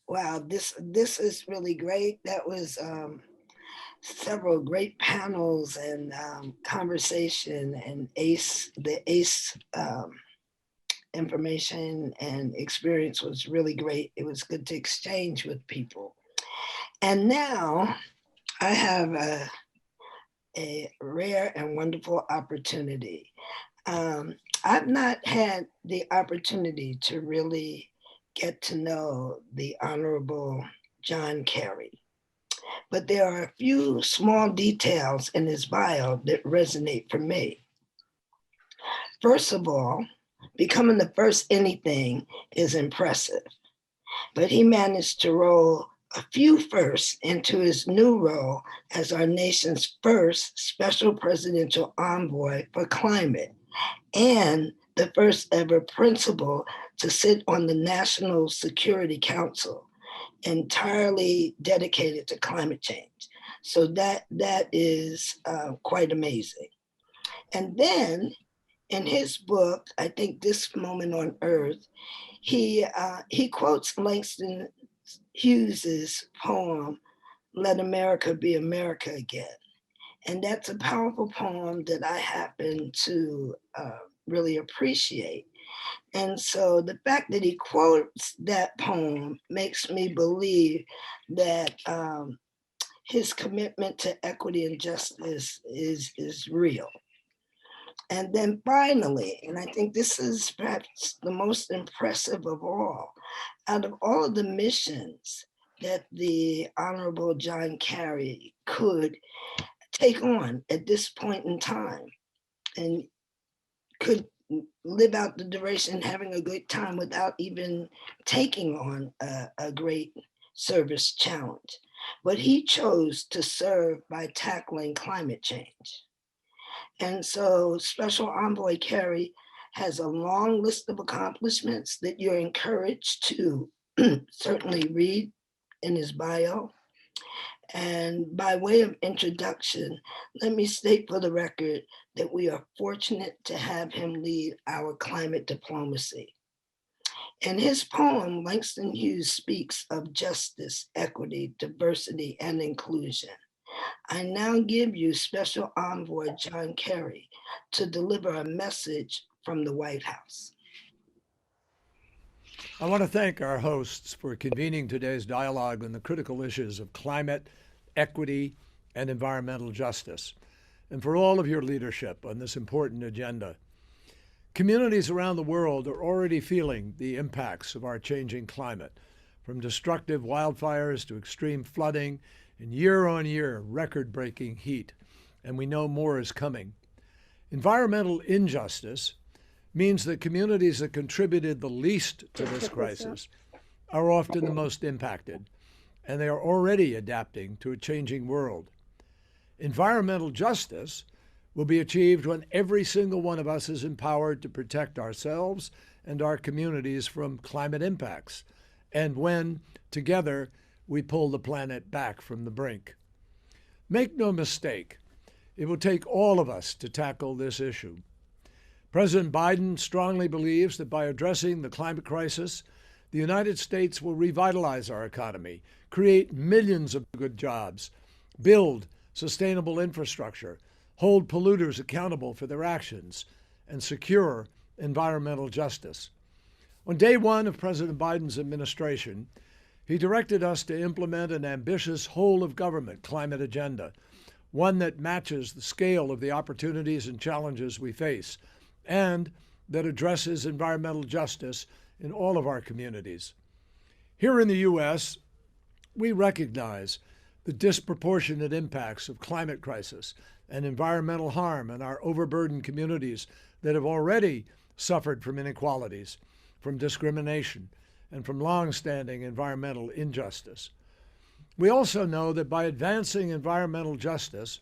Wow, this is really great. That was several great panels and conversation and the ACE information and experience was really great. It was good to exchange with people. And now I have a rare and wonderful opportunity. Um, I've not had the opportunity to really get to know the Honorable John Kerry, but there are a few small details in his bio that resonate for me. First of all, becoming the first anything is impressive, but he managed to roll a few firsts into his new role as our nation's first special presidential envoy for climate and the first ever principal to sit on the National Security Council, entirely dedicated to climate change. So that is quite amazing. And then in his book, I think This Moment on Earth, he quotes Langston Hughes's poem, Let America Be America Again. And that's a powerful poem that I happen to really appreciate. And so the fact that he quotes that poem makes me believe that his commitment to equity and justice is real. And then finally, and I think this is perhaps the most impressive of all, out of all of the missions that the Honorable John Kerry could take on at this point in time and could live out the duration having a good time without even taking on a great service challenge. But he chose to serve by tackling climate change. And so Special Envoy Kerry has a long list of accomplishments that you're encouraged to certainly read in his bio. And by way of introduction, let me state for the record that we are fortunate to have him lead our climate diplomacy. In his poem, Langston Hughes speaks of justice, equity, diversity, and inclusion. I now give you Special Envoy John Kerry to deliver a message from the White House. I want to thank our hosts for convening today's dialogue on the critical issues of climate, equity, and environmental justice, and for all of your leadership on this important agenda. Communities around the world are already feeling the impacts of our changing climate, from destructive wildfires to extreme flooding and year-on-year record-breaking heat, and we know more is coming. Environmental injustice means that communities that contributed the least to this crisis are often the most impacted, and they are already adapting to a changing world. Environmental justice will be achieved when every single one of us is empowered to protect ourselves and our communities from climate impacts, and when, together, we pull the planet back from the brink. Make no mistake, it will take all of us to tackle this issue. President Biden strongly believes that by addressing the climate crisis, the United States will revitalize our economy, create millions of good jobs, build sustainable infrastructure, hold polluters accountable for their actions, and secure environmental justice. On day one of President Biden's administration, he directed us to implement an ambitious whole-of-government climate agenda, one that matches the scale of the opportunities and challenges we face, and that addresses environmental justice in all of our communities. Here in the U.S., we recognize the disproportionate impacts of climate crisis and environmental harm in our overburdened communities that have already suffered from inequalities, from discrimination, and from long-standing environmental injustice. We also know that by advancing environmental justice,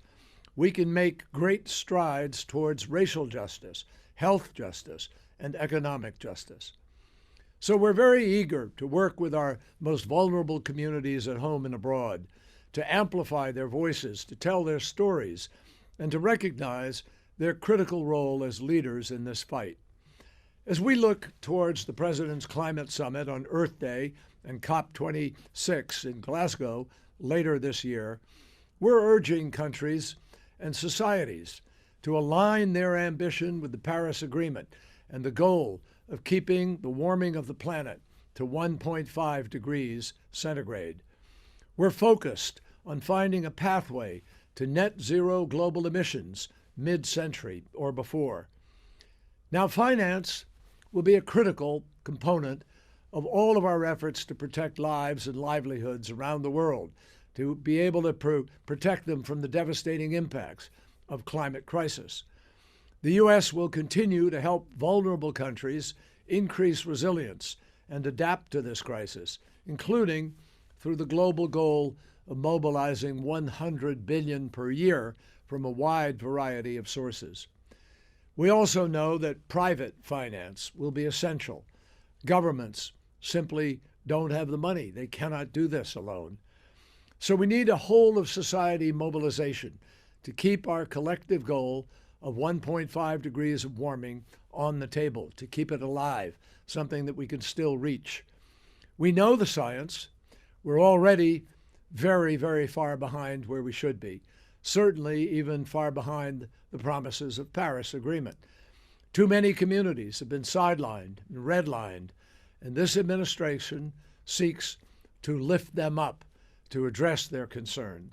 we can make great strides towards racial justice, health justice, and economic justice. So we're very eager to work with our most vulnerable communities at home and abroad, to amplify their voices, to tell their stories, and to recognize their critical role as leaders in this fight. As we look towards the President's Climate Summit on Earth Day and COP26 in Glasgow later this year, we're urging countries and societies to align their ambition with the Paris Agreement and the goal of keeping the warming of the planet to 1.5 degrees centigrade. We're focused on finding a pathway to net zero global emissions mid-century or before. Now, finance will be a critical component of all of our efforts to protect lives and livelihoods around the world, to be able to protect them from the devastating impacts of climate crisis. The U.S. will continue to help vulnerable countries increase resilience and adapt to this crisis, including through the global goal of mobilizing $100 billion per year from a wide variety of sources. We also know that private finance will be essential. Governments simply don't have the money. They cannot do this alone. So we need a whole of society mobilization to keep our collective goal of 1.5 degrees of warming on the table, to keep it alive, something that we can still reach. We know the science. We're already very, very far behind where we should be, certainly even far behind the promises of Paris Agreement. Too many communities have been sidelined and redlined, and this administration seeks to lift them up to address their concerns.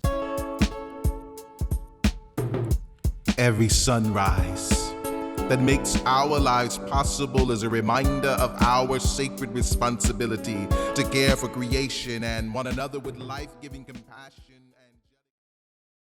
Every sunrise that makes our lives possible is a reminder of our sacred responsibility to care for creation and one another with life-giving compassion.